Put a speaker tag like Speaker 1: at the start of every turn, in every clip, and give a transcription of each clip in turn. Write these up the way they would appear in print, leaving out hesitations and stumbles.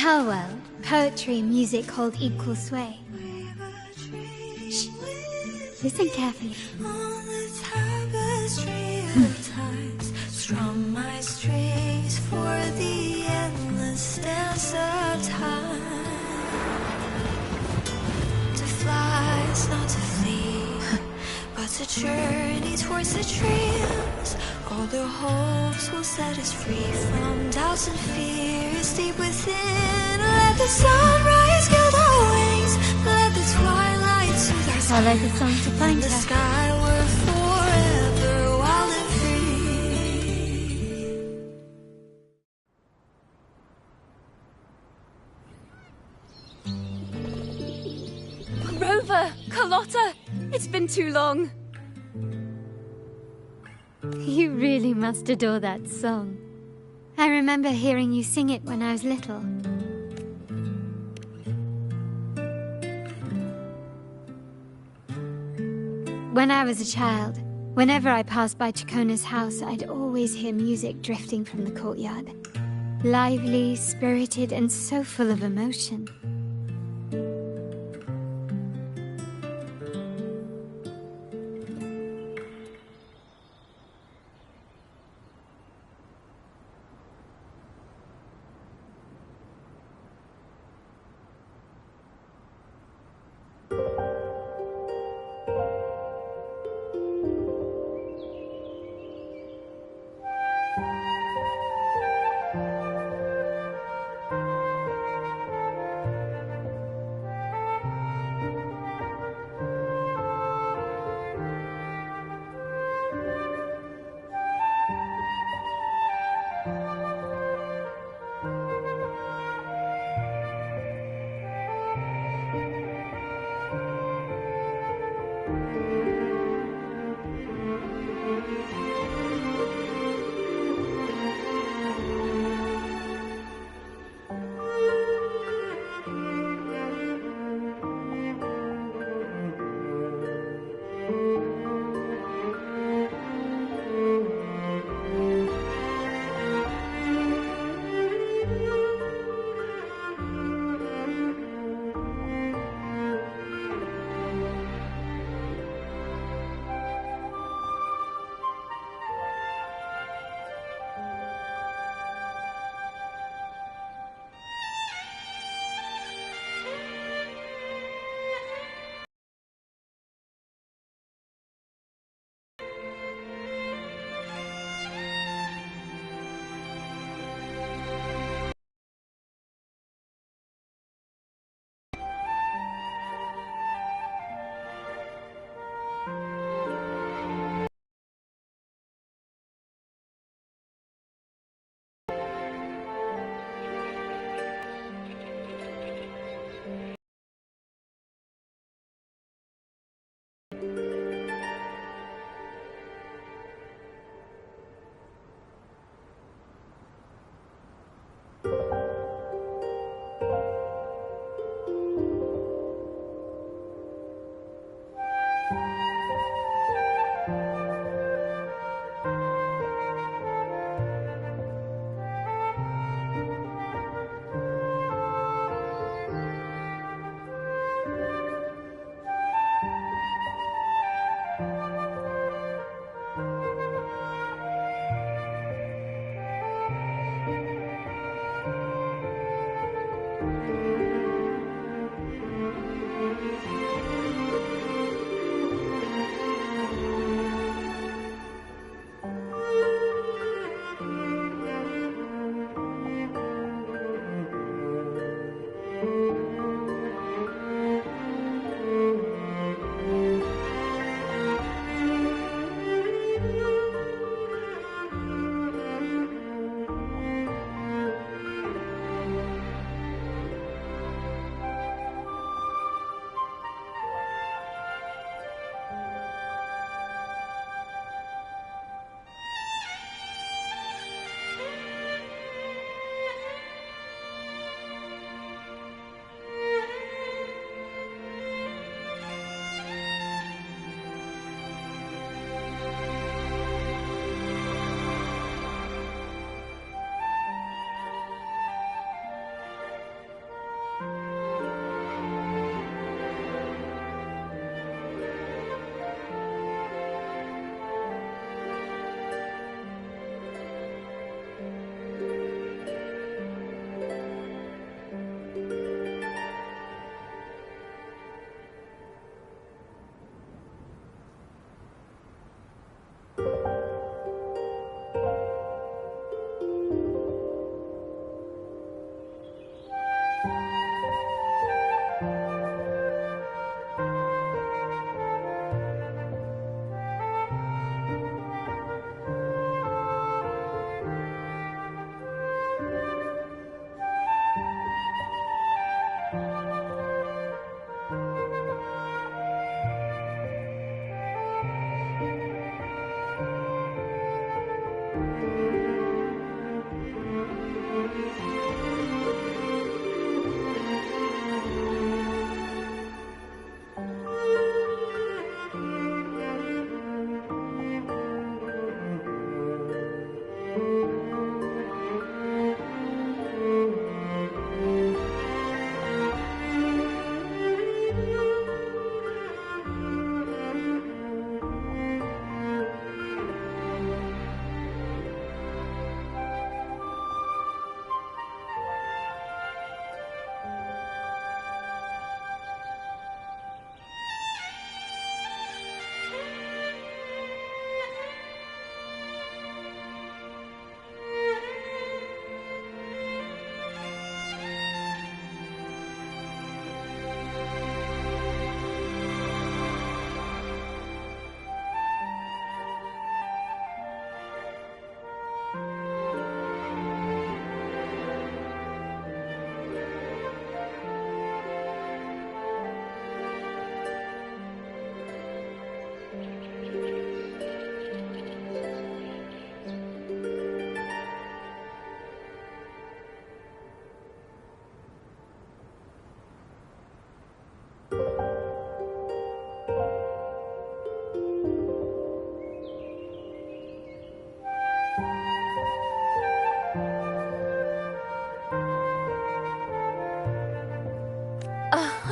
Speaker 1: how well poetry and music hold equal sway. Shh. Listen carefully.
Speaker 2: On the tapestry of times, strum my strings for the endless dance of time. To fly is not to flee, but to journey towards the dreams. All the hopes will set us free from doubts and fears deep within. Let the sunrise gild our wings, let the twilight soothe our
Speaker 1: I like the
Speaker 2: skin.
Speaker 1: song to find
Speaker 2: In the
Speaker 1: her.
Speaker 2: sky we're forever wild and free.
Speaker 3: Rover! Carlotta! It's been too long.
Speaker 1: You really must adore that song. I remember hearing you sing it when I was little. When I was a child, whenever I passed by Chacona's house, I'd always hear music drifting from the courtyard. Lively, spirited, and so full of emotion.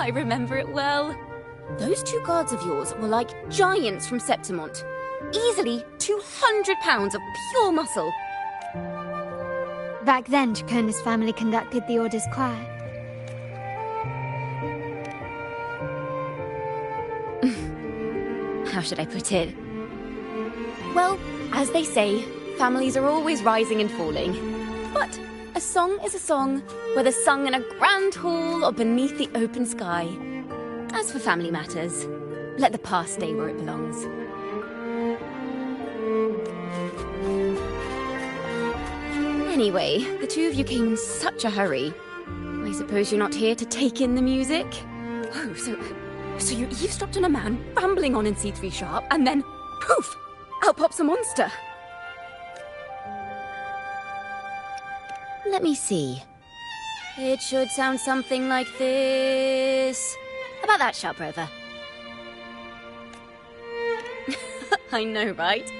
Speaker 3: I remember it well. Those two guards of yours were like giants from Septimont. Easily 200 pounds of pure muscle.
Speaker 1: Back then, Chacona's family conducted the Order's choir.
Speaker 3: How should I put it? Well, as they say, families are always rising and falling. But a song is a song, whether sung in a grand hall or beneath the open sky. As for family matters, let the past stay where it belongs. Anyway, the two of you came in such a hurry. I suppose you're not here to take in the music? Oh, so you eavesdropped on a man rambling on in C3 sharp, and then, poof, out pops a monster. Let me see. It should sound something like this. How about that, Sharp Rover? I know, right?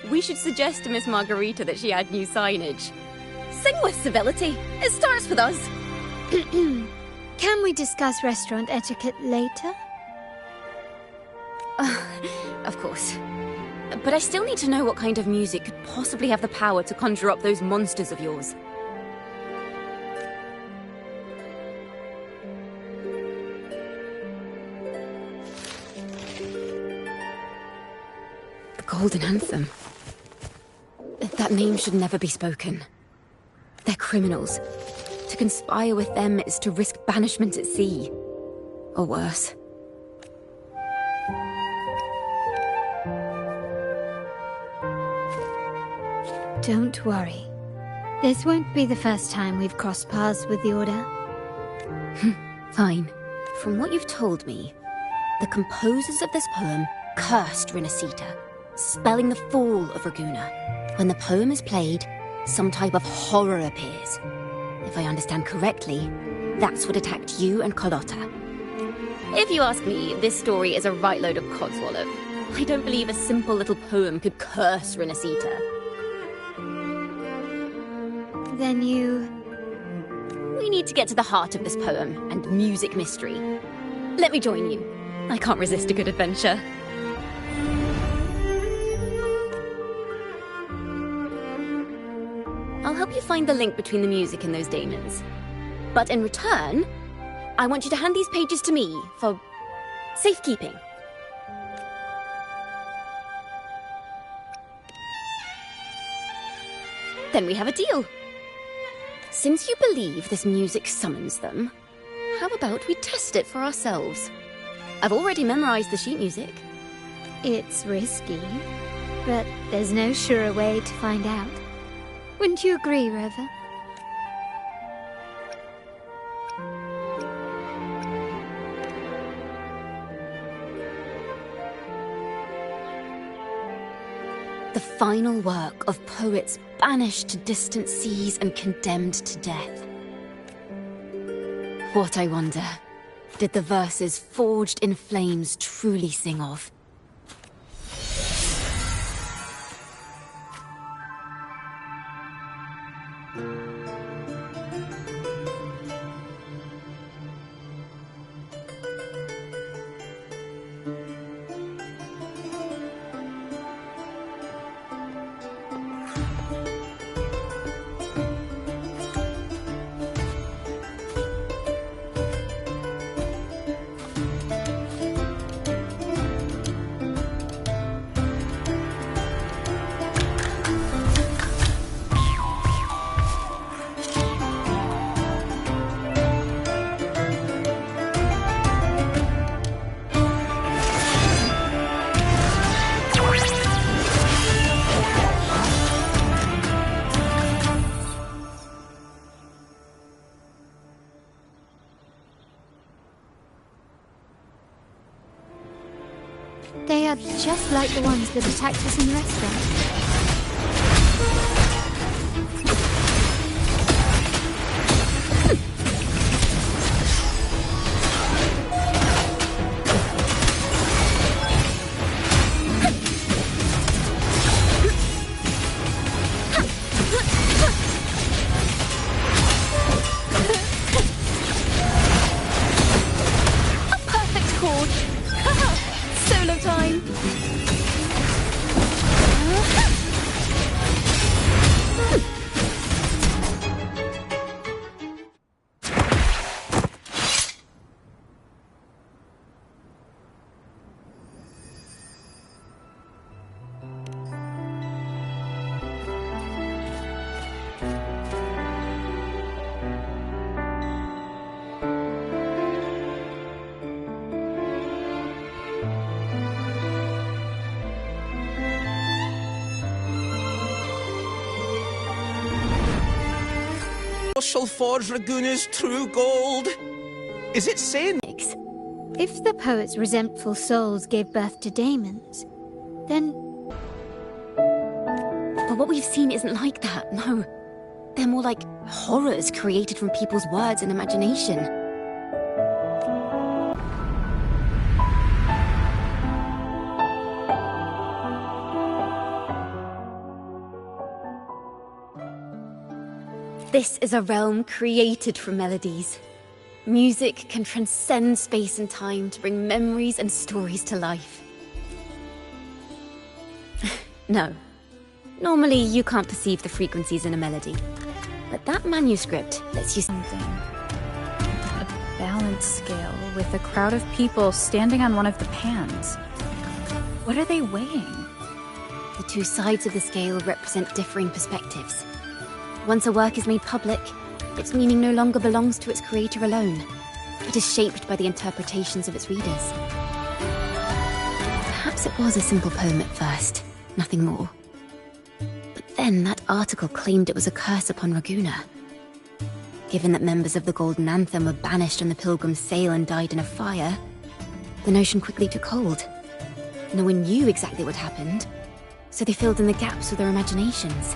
Speaker 3: We should suggest to Miss Margarita that she add new signage. Sing with civility. It starts with us.
Speaker 1: Can we discuss restaurant etiquette later?
Speaker 3: Of course. But I still need to know what kind of music could possibly have the power to conjure up those monsters of yours. The Golden Anthem. That name should never be spoken. They're criminals. To conspire with them is to risk banishment at sea. Or worse.
Speaker 1: Don't worry. This won't be the first time we've crossed paths with the Order.
Speaker 3: Fine. From what you've told me, the composers of this poem cursed Rinascita, spelling the fall of Raguna. When the poem is played, some type of horror appears. If I understand correctly, that's what attacked you and Carlotta. If you ask me, this story is a right load of codswallop. I don't believe a simple little poem could curse Rinascita.
Speaker 1: Then you...
Speaker 3: We need to get to the heart of this poem and music mystery. Let me join you. I can't resist a good adventure. I'll help you find the link between the music and those daemons. But in return, I want you to hand these pages to me for safekeeping. Then we have a deal. Since you believe this music summons them, how about we test it for ourselves? I've already memorized the sheet music.
Speaker 1: It's risky, but there's no surer way to find out. Wouldn't you agree, Rover?
Speaker 3: The final work of poets banished to distant seas and condemned to death. What, I wonder, did the verses forged in flames truly sing of?
Speaker 1: They are just like the ones that attacked us in the restaurant.
Speaker 4: shall forge Raguna's true gold. Is it saying?
Speaker 1: If the poet's resentful souls gave birth to daemons, then...
Speaker 3: But what we've seen isn't like that, no. They're more like horrors created from people's words and imagination. This is a realm created from melodies. Music can transcend space and time to bring memories and stories to life. No. Normally, you can't perceive the frequencies in a melody. But that manuscript lets you...
Speaker 5: A balance scale with a crowd of people standing on one of the pans. What are they weighing?
Speaker 3: The two sides of the scale represent differing perspectives. Once a work is made public, its meaning no longer belongs to its creator alone. It is shaped by the interpretations of its readers. Perhaps it was a simple poem at first, nothing more. But then that article claimed it was a curse upon Raguna. Given that members of the Golden Anthem were banished on the Pilgrim's Sail and died in a fire, the notion quickly took hold. No one knew exactly what happened, so they filled in the gaps with their imaginations.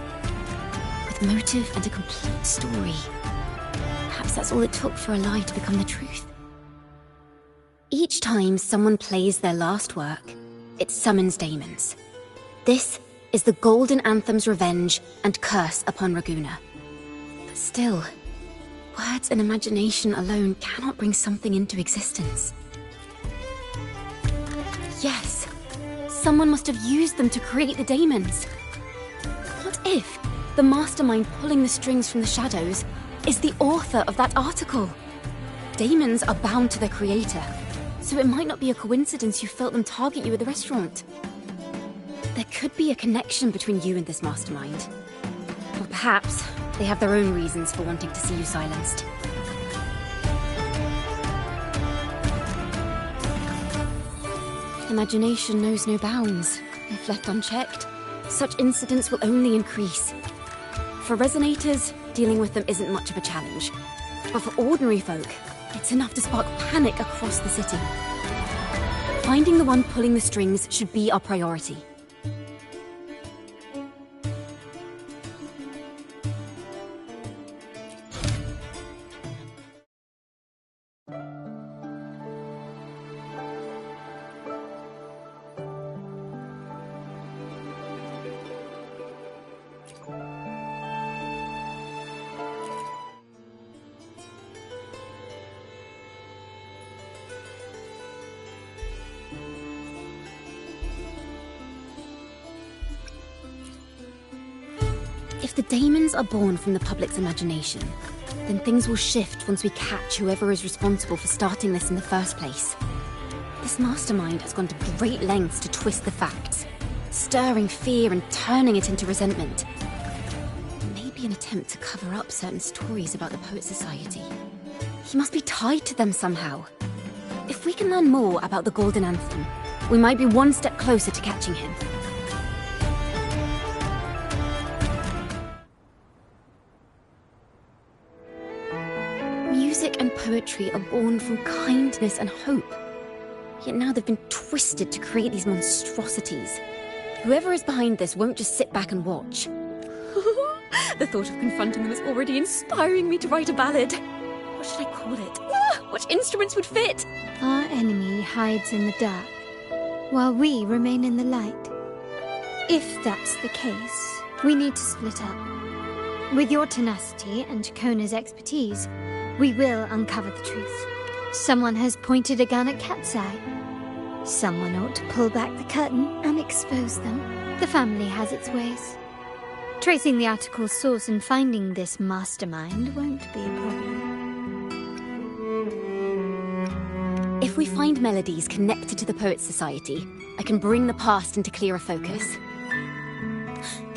Speaker 3: With motive and a complete story. Perhaps that's all it took for a lie to become the truth. Each time someone plays their last work, it summons daemons. This is the Golden Anthem's revenge and curse upon Raguna. But still, words and imagination alone cannot bring something into existence. Yes, someone must have used them to create the daemons. What if the mastermind pulling the strings from the shadows is the author of that article? Daemons are bound to their creator, so it might not be a coincidence you felt them target you at the restaurant. There could be a connection between you and this mastermind. Or perhaps they have their own reasons for wanting to see you silenced. Imagination knows no bounds. If left unchecked, such incidents will only increase. For resonators, dealing with them isn't much of a challenge. But for ordinary folk, it's enough to spark panic across the city. Finding the one pulling the strings should be our priority. If the daemons are born from the public's imagination, then things will shift once we catch whoever is responsible for starting this in the first place. This mastermind has gone to great lengths to twist the facts, stirring fear and turning it into resentment. Maybe an attempt to cover up certain stories about the Poet Society. He must be tied to them somehow. If we can learn more about the Golden Anthem, we might be one step closer to catching him. Music and poetry are born from kindness and hope. Yet now they've been twisted to create these monstrosities. Whoever is behind this won't just sit back and watch. The thought of confronting them is already inspiring me to write a ballad. What should I call it? Which instruments would fit?
Speaker 1: Our enemy hides in the dark, while we remain in the light. If that's the case, we need to split up. With your tenacity and Kona's expertise, we will uncover the truth. Someone has pointed a gun at Cat's Eye. Someone ought to pull back the curtain and expose them. The family has its ways. Tracing the article's source and finding this mastermind won't be a problem.
Speaker 3: If we find melodies connected to the Poet Society, I can bring the past into clearer focus.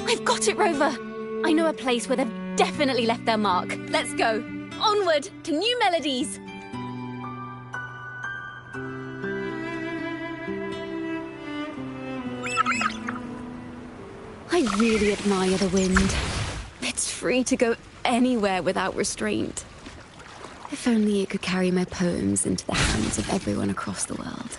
Speaker 3: I've got it, Rover! I know a place where they've definitely left their mark. Let's go! Onward to new melodies! I really admire the wind. It's free to go anywhere without restraint. If only it could carry my poems into the hands of everyone across the world.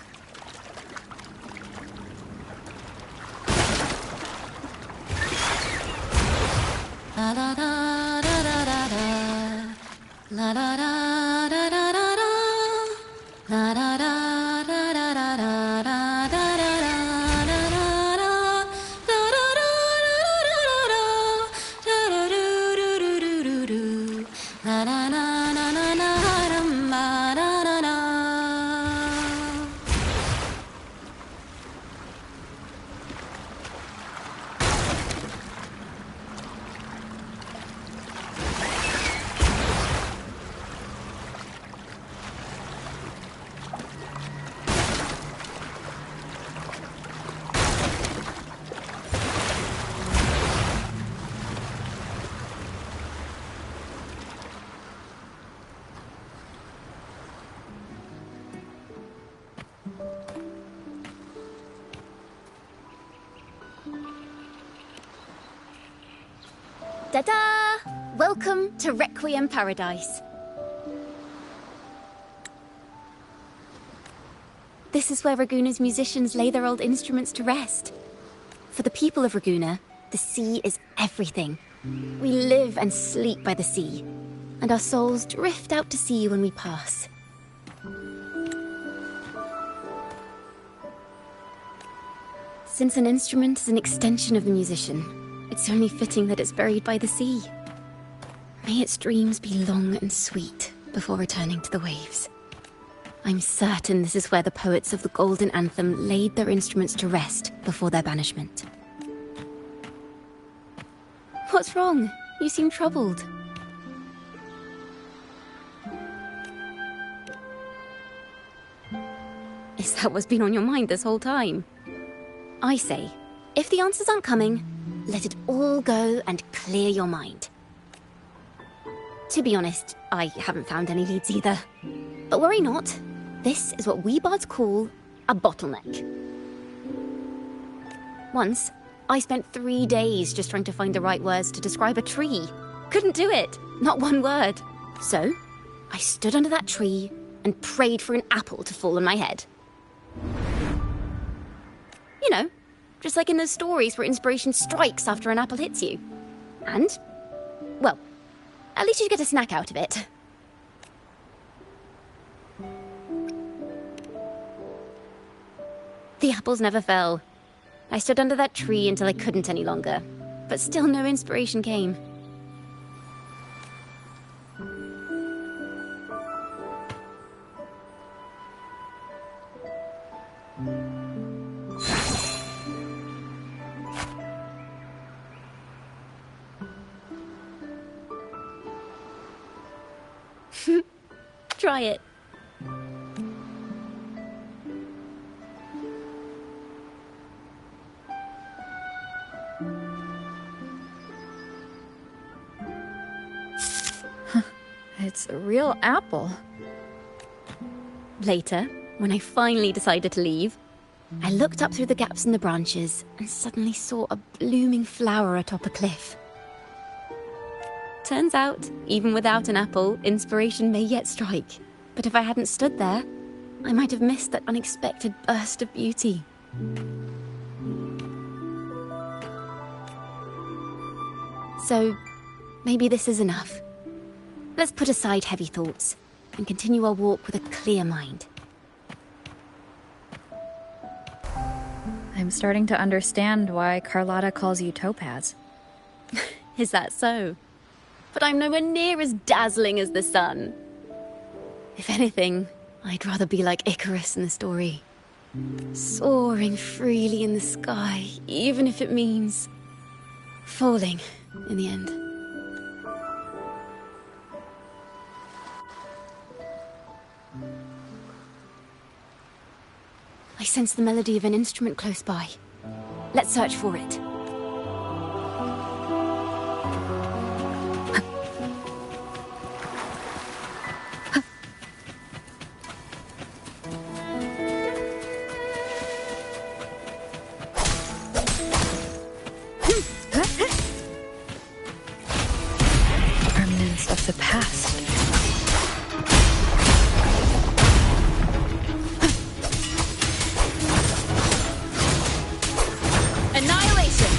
Speaker 3: La da da da da da da. La da da da da da da. La da da da da da da da da da da da da. Da da da da da da da. Da do do do do do do. La na na na na na na na na na. Ta-da! Welcome to Requiem Paradise. This is where Raguna's musicians lay their old instruments to rest. For the people of Raguna, the sea is everything. We live and sleep by the sea, and our souls drift out to sea when we pass. Since an instrument is an extension of the musician, it's only fitting that it's buried by the sea. May its dreams be long and sweet before returning to the waves. I'm certain this is where the poets of the Golden Anthem laid their instruments to rest before their banishment. What's wrong? You seem troubled. Is that what's been on your mind this whole time? I say, if the answers aren't coming, let it all go and clear your mind. To be honest, I haven't found any leads either. But worry not. This is what we bards call a bottleneck. Once, I spent 3 days just trying to find the right words to describe a tree. Couldn't do it. Not one word. So, I stood under that tree and prayed for an apple to fall on my head. You know, just like in those stories where inspiration strikes after an apple hits you. And, well, at least you get a snack out of it. The apples never fell. I stood under that tree until I couldn't any longer, but still no inspiration came. Try it.
Speaker 5: It's a real apple.
Speaker 3: Later, when I finally decided to leave, I looked up through the gaps in the branches and suddenly saw a blooming flower atop a cliff. Turns out, even without an apple, inspiration may yet strike. But if I hadn't stood there, I might have missed that unexpected burst of beauty. So, maybe this is enough. Let's put aside heavy thoughts and continue our walk with a clear mind.
Speaker 5: I'm starting to understand why Carlotta calls you Topaz.
Speaker 3: Is that so? But I'm nowhere near as dazzling as the sun. If anything, I'd rather be like Icarus in the story. Soaring freely in the sky, even if it means falling in the end. I sense the melody of an instrument close by. Let's search for it.
Speaker 5: of the past.
Speaker 3: Annihilation!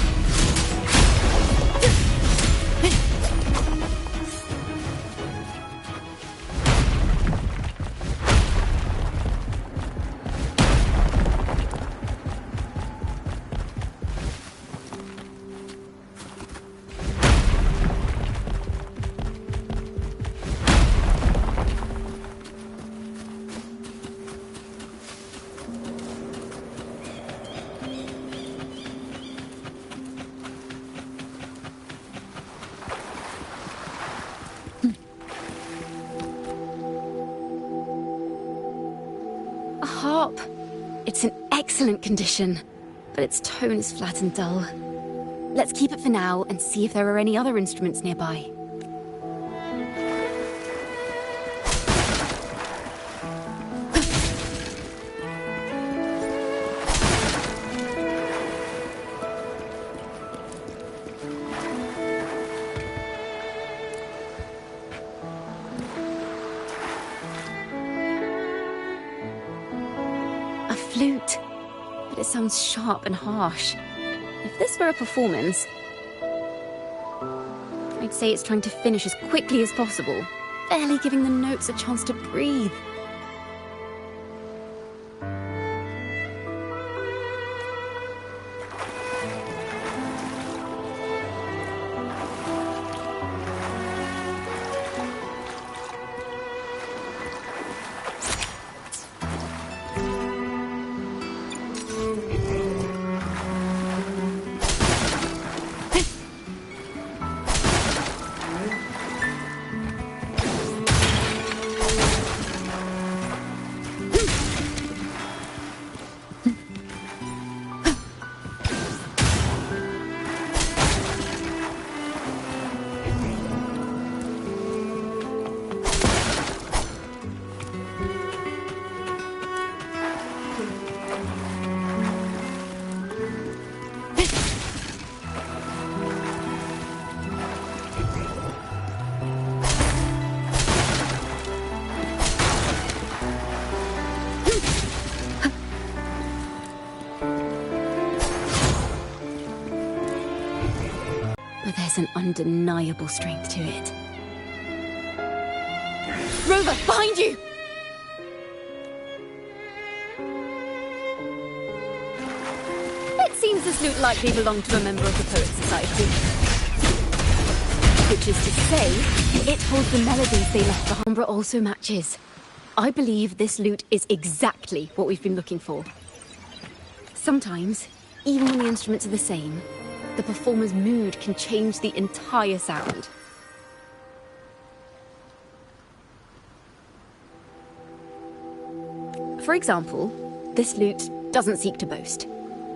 Speaker 3: A harp. It's in excellent condition, but its tone is flat and dull. Let's keep it for now and see if there are any other instruments nearby. A flute, but it sounds sharp and harsh. If this were a performance, I'd say it's trying to finish as quickly as possible, barely giving the notes a chance to breathe. But there's an undeniable strength to it. Rover, behind you! It seems this lute likely belonged to a member of the Poets Society. Which is to say, it holds the melodies they left behind. Umbra also matches. I believe this lute is exactly what we've been looking for. Sometimes, even when the instruments are the same, the performer's mood can change the entire sound. For example, this lute doesn't seek to boast.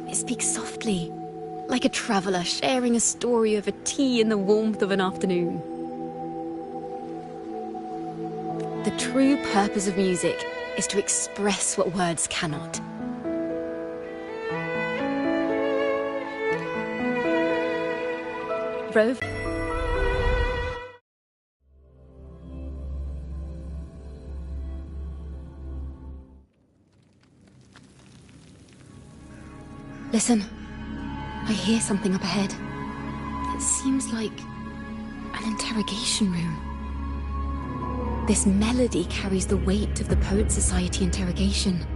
Speaker 3: It speaks softly, like a traveller sharing a story over tea in the warmth of an afternoon. The true purpose of music is to express what words cannot. Rove? Listen. I hear something up ahead. It seems like an interrogation room. This melody carries the weight of the Poet Society interrogation.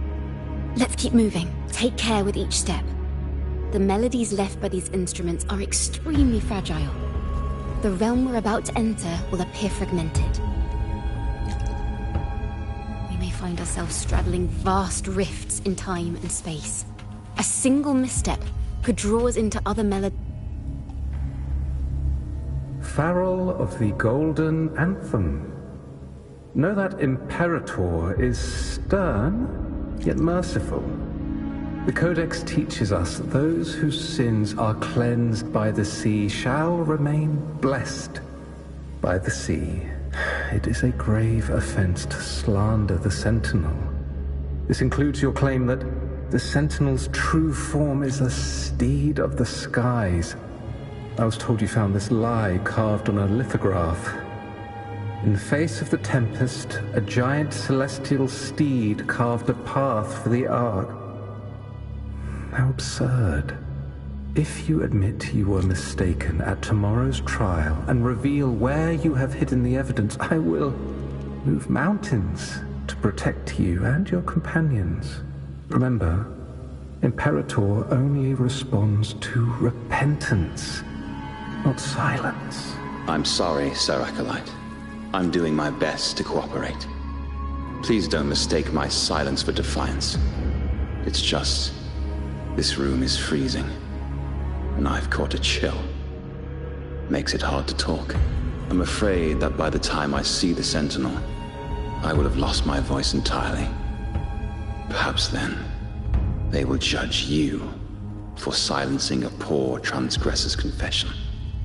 Speaker 3: Let's keep moving. Take care with each step. The melodies left by these instruments are extremely fragile. The realm we're about to enter will appear fragmented. We may find ourselves straddling vast rifts in time and space. A single misstep could draw us into other melodies.
Speaker 6: Farrell of the Golden Anthem. Know that Imperator is stern, yet merciful. The Codex teaches us that those whose sins are cleansed by the sea shall remain blessed by the sea. It is a grave offense to slander the Sentinel. This includes your claim that the Sentinel's true form is a steed of the skies. I was told you found this lie carved on a lithograph. In the face of the tempest, a giant celestial steed carved a path for the Ark. How absurd. If you admit you were mistaken at tomorrow's trial and reveal where you have hidden the evidence, I will move mountains to protect you and your companions. Remember, Imperator only responds to repentance, not silence.
Speaker 7: I'm sorry, Sir Acolyte. I'm doing my best to cooperate. Please don't mistake my silence for defiance. It's just, this room is freezing, and I've caught a chill. Makes it hard to talk. I'm afraid that by the time I see the Sentinel, I will have lost my voice entirely. Perhaps then, they will judge you for silencing a poor transgressor's confession.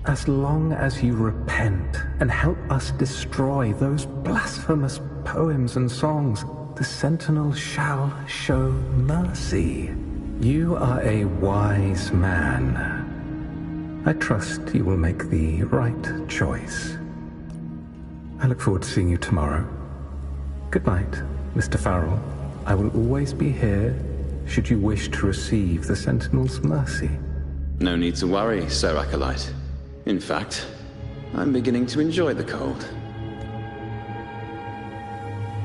Speaker 6: As long as you repent and help us destroy those blasphemous poems and songs, the Sentinel shall show mercy. You are a wise man. I trust you will make the right choice. I look forward to seeing you tomorrow. Good night, Mr. Farrell. I will always be here should you wish to receive the Sentinel's mercy.
Speaker 7: No need to worry, Sir Acolyte. In fact, I'm beginning to enjoy the cold.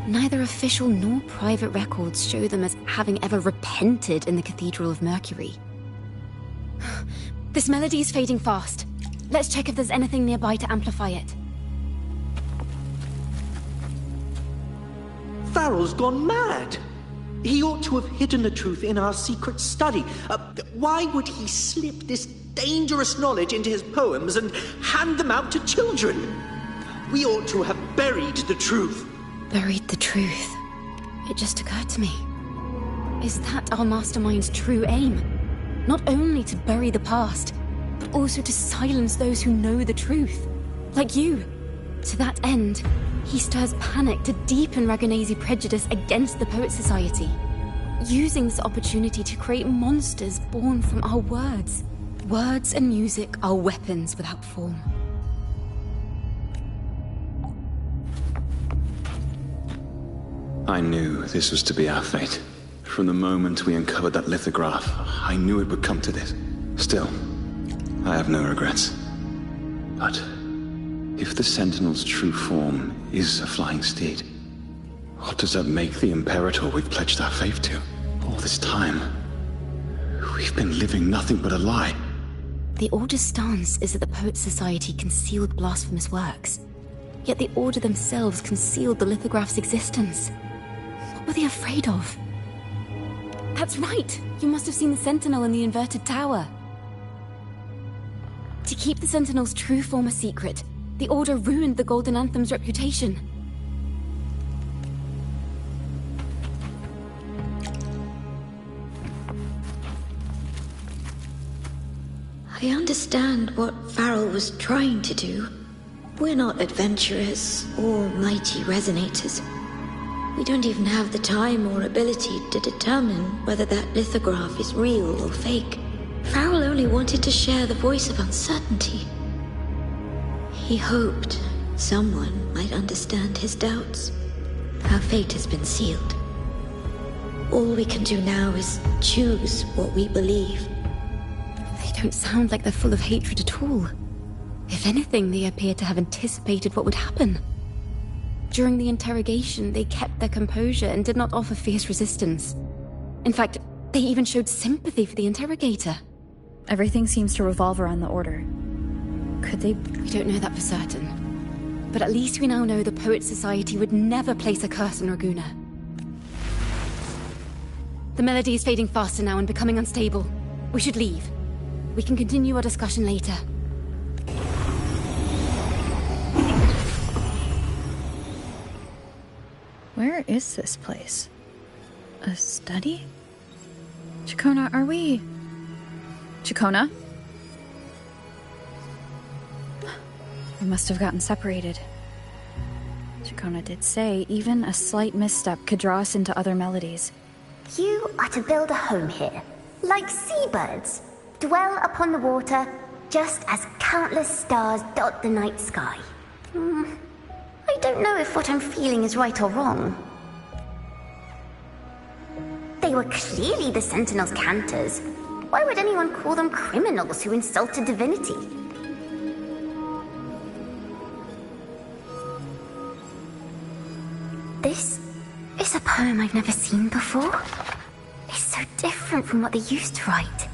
Speaker 3: Neither official nor private records show them as having ever repented in the Cathedral of Mercury. This melody is fading fast. Let's check if there's anything nearby to amplify it.
Speaker 8: Farrell's gone mad! He ought to have hidden the truth in our secret study. Why would he slip this dangerous knowledge into his poems and hand them out to children? We ought to have buried the truth.
Speaker 3: Buried the truth? It just occurred to me. Is that our mastermind's true aim? Not only to bury the past, but also to silence those who know the truth. Like you. To that end, he stirs panic to deepen Ragonese prejudice against the Poet Society, using this opportunity to create monsters born from our words. Words and music are weapons without form.
Speaker 7: I knew this was to be our fate. From the moment we uncovered that lithograph, I knew it would come to this. Still, I have no regrets. But if the Sentinel's true form is a flying steed, what does that make the Imperator we've pledged our faith to? All this time, we've been living nothing but a lie.
Speaker 3: The Order's stance is that the Poet Society concealed blasphemous works, yet the Order themselves concealed the lithograph's existence. What were they afraid of? That's right! You must have seen the Sentinel in the inverted tower. To keep the Sentinel's true form a secret, the Order ruined the Golden Anthem's reputation.
Speaker 2: I understand what Farrell was trying to do. We're not adventurers or mighty resonators. We don't even have the time or ability to determine whether that lithograph is real or fake. Farrell only wanted to share the voice of uncertainty. He hoped someone might understand his doubts. Our fate has been sealed. All we can do now is choose what we believe.
Speaker 3: They don't sound like they're full of hatred at all. If anything, they appear to have anticipated what would happen. During the interrogation, they kept their composure and did not offer fierce resistance. In fact, they even showed sympathy for the interrogator.
Speaker 5: Everything seems to revolve around the Order. Could they...
Speaker 3: We don't know that for certain. But at least we now know the Poet Society would never place a curse on Raguna. The melody is fading faster now and becoming unstable. We should leave. We can continue our discussion later.
Speaker 5: Where is this place? A study? Chacona, are we... Chacona? We must have gotten separated. Chacona did say even a slight misstep could draw us into other melodies.
Speaker 9: You are to build a home here, like seabirds. Dwell upon the water, just as countless stars dot the night sky. I don't know if what I'm feeling is right or wrong. They were clearly the Sentinel's cantors. Why would anyone call them criminals who insulted divinity? This is a poem I've never seen before. It's so different from what they used to write.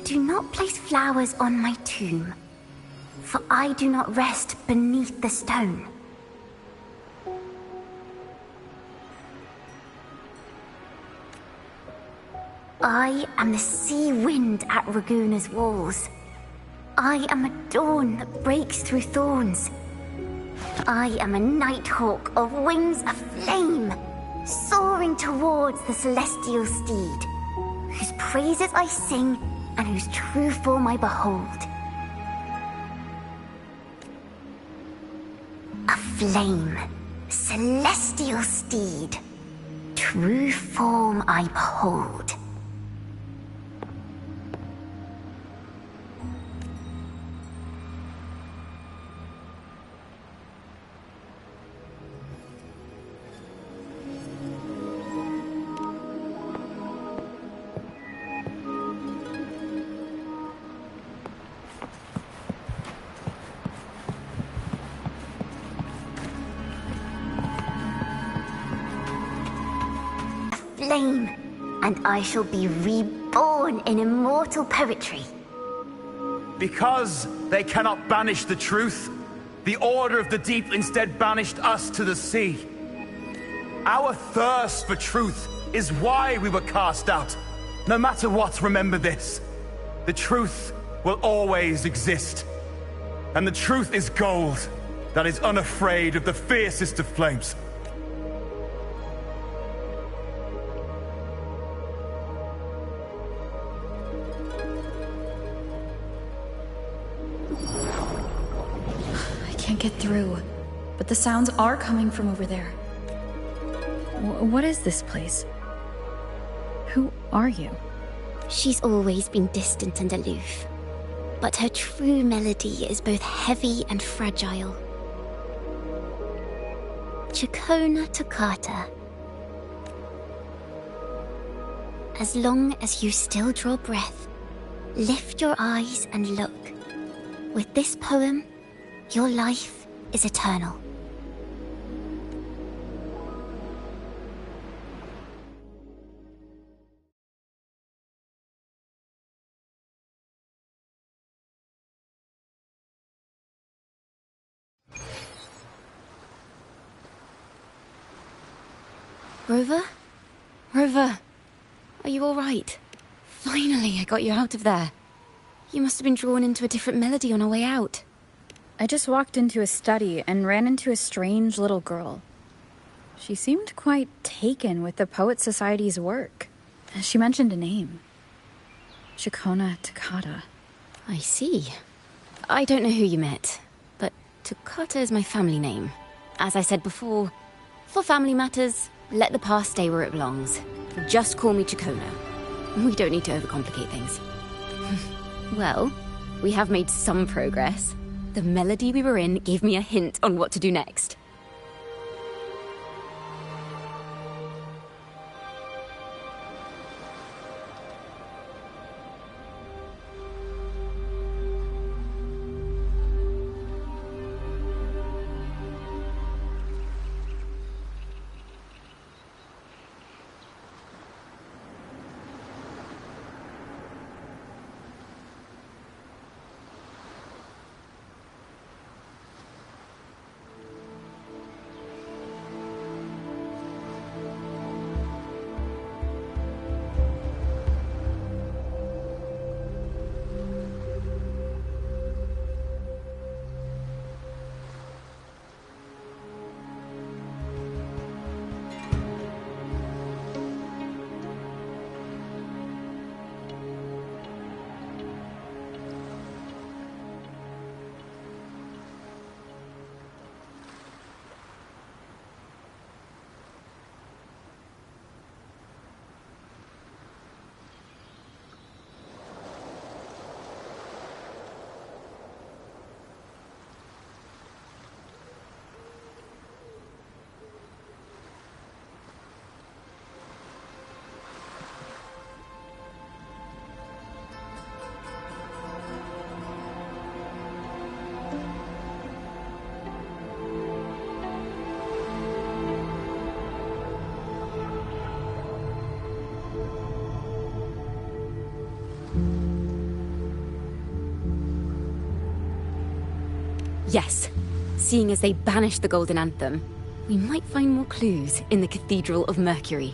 Speaker 9: Do not place flowers on my tomb, for I do not rest beneath the stone. I am the sea wind at Raguna's walls. I am a dawn that breaks through thorns. I am a nighthawk of wings aflame, soaring towards the celestial steed, whose praises I sing and whose true form I behold. A flame, celestial steed, true form I behold. Flame, and I shall be reborn in immortal poetry.
Speaker 10: Because they cannot banish the truth, the Order of the Deep instead banished us to the sea. Our thirst for truth is why we were cast out. No matter what, remember this. The truth will always exist. And the truth is gold that is unafraid of the fiercest of flames.
Speaker 5: Can't get through, but the sounds are coming from over there. What is this place? Who are you?
Speaker 3: She's always been distant and aloof, but her true melody is both heavy and fragile. Chakona Toccata. As long as you still draw breath, lift your eyes and look. With this poem, your life is eternal. Rover? Rover, are you all right? Finally, I got you out of there. You must have been drawn into a different melody on our way out.
Speaker 5: I just walked into a study and ran into a strange little girl. She seemed quite taken with the Poets Society's work. She mentioned a name. Chakona Toccata.
Speaker 3: I see. I don't know who you met, but Toccata is my family name. As I said before, for family matters, let the past stay where it belongs. Just call me Chakona. We don't need to overcomplicate things. Well, we have made some progress. The melody we were in gave me a hint on what to do next. Yes. Seeing as they banished the Golden Anthem, we might find more clues in the Cathedral of Mercury.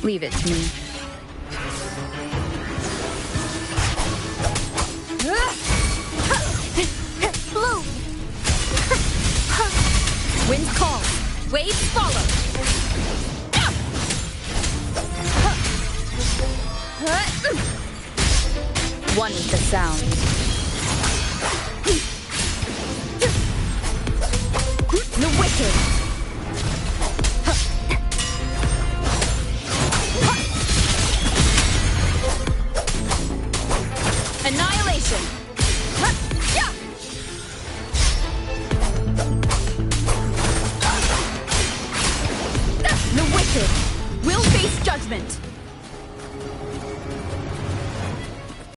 Speaker 5: Leave it to me.
Speaker 3: Blue! Wind calls, waves follow.
Speaker 5: One with the sound.
Speaker 3: The wicked!
Speaker 5: Annihilation!
Speaker 3: The wicked will face judgment!